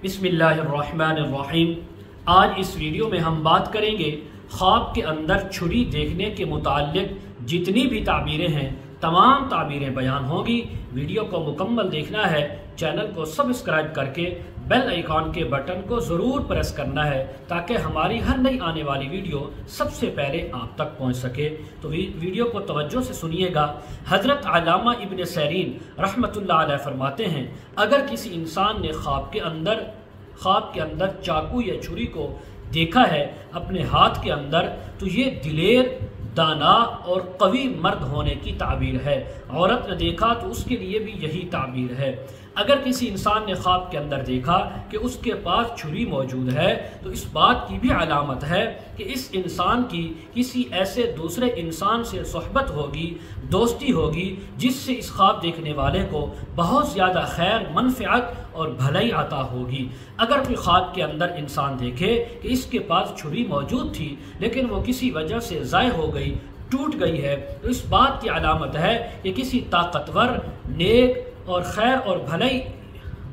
بسم اللہ الرحمن الرحیم۔ آج اس ویڈیو میں ہم بات کریں گے خواب کے اندر چھری دیکھنے کے متعلق جتنی بھی تعبیریں ہیں تمام تعبیریں بیان ہوں گی۔ ویڈیو کو مکمل دیکھنا ہے، چینل کو سبسکرائب کر کے بیل آئیکن کے بٹن کو ضرور پریس کرنا ہے تاکہ ہماری ہر نئی آنے والی ویڈیو سب سے پہلے آپ تک پہنچ سکے۔ تو ویڈیو کو توجہ سے سنیے گا۔ حضرت علامہ ابن سیرین رحمۃ اللہ علیہ فرماتے ہیں، اگر کسی انسان نے خواب کے اندر چاقو یا چھری کو دیکھا ہے اپنے ہاتھ کے اندر تو یہ دلیر، دانا اور قوی مرد ہونے کی تعبیر ہے۔ عورت نے دیکھا تو اس کے لیے بھی یہی تعبیر ہے۔ اگر کسی انسان نے خواب کے اندر دیکھا کہ اس کے پاس چھری موجود ہے تو اس بات کی بھی علامت ہے کہ اس انسان کی کسی ایسے دوسرے انسان سے صحبت ہوگی، دوستی ہوگی جس سے اس خواب دیکھنے والے کو بہت زیادہ خیر، منفعت اور بھلائی عطا ہوگی۔ اگر کوئی خواب کے اندر انسان دیکھے کہ اس کے پاس چھری موجود تھی لیکن وہ کسی وجہ سے ضائع ہو گئی، ٹوٹ گئی ہے، تو اس بات کی علامت ہے کہ کسی طاقتور، نیک اور خیر اور بھلائی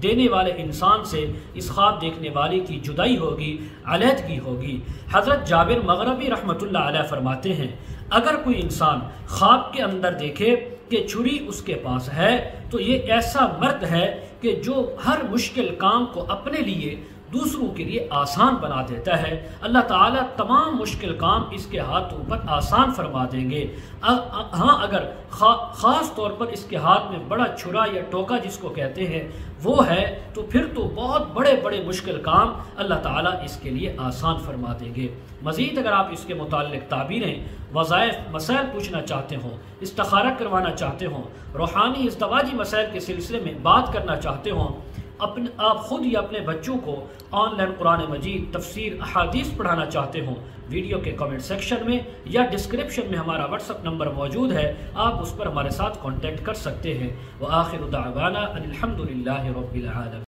دینے والے انسان سے اس خواب دیکھنے والے کی جدائی ہوگی، علیحدگی ہوگی۔ حضرت جابر مغربی رحمۃ اللہ علیہ فرماتے ہیں، اگر کوئی انسان خواب کے اندر دیکھے کہ چھری اس کے پاس ہے تو یہ ایسا مرد ہے کہ جو ہر مشکل کام کو اپنے لیے، دوسروں کے لیے آسان بنا دیتا ہے۔ اللہ تعالیٰ تمام مشکل کام اس کے ہاتھوں پر آسان فرما دیں گے۔ ہاں، اگر خاص طور پر اس کے ہاتھ میں بڑا چھرا یا ٹوکا جس کو کہتے ہیں وہ ہے تو پھر تو بہت بڑے بڑے مشکل کام اللہ تعالیٰ اس کے لیے آسان فرما دیں گے۔ مزید اگر آپ اس کے متعلق تعبیریں، وظائف، مسائل پوچھنا چاہتے ہوں، استخارہ کروانا چاہتے ہوں، روحانی ازدواجی مسائل کے سلسلے میں بات کرنا چاہتے ہوں، آپ خود یا اپنے بچوں کو آن لائن قرآن مجید، تفسیر، احادیث پڑھانا چاہتے ہوں، ویڈیو کے کمنٹ سیکشن میں یا ڈسکرپشن میں ہمارا واٹس ایپ نمبر موجود ہے، آپ اس پر ہمارے ساتھ کانٹیکٹ کر سکتے ہیں۔ وآخر دعوانا ان الحمد للہ رب العالمین۔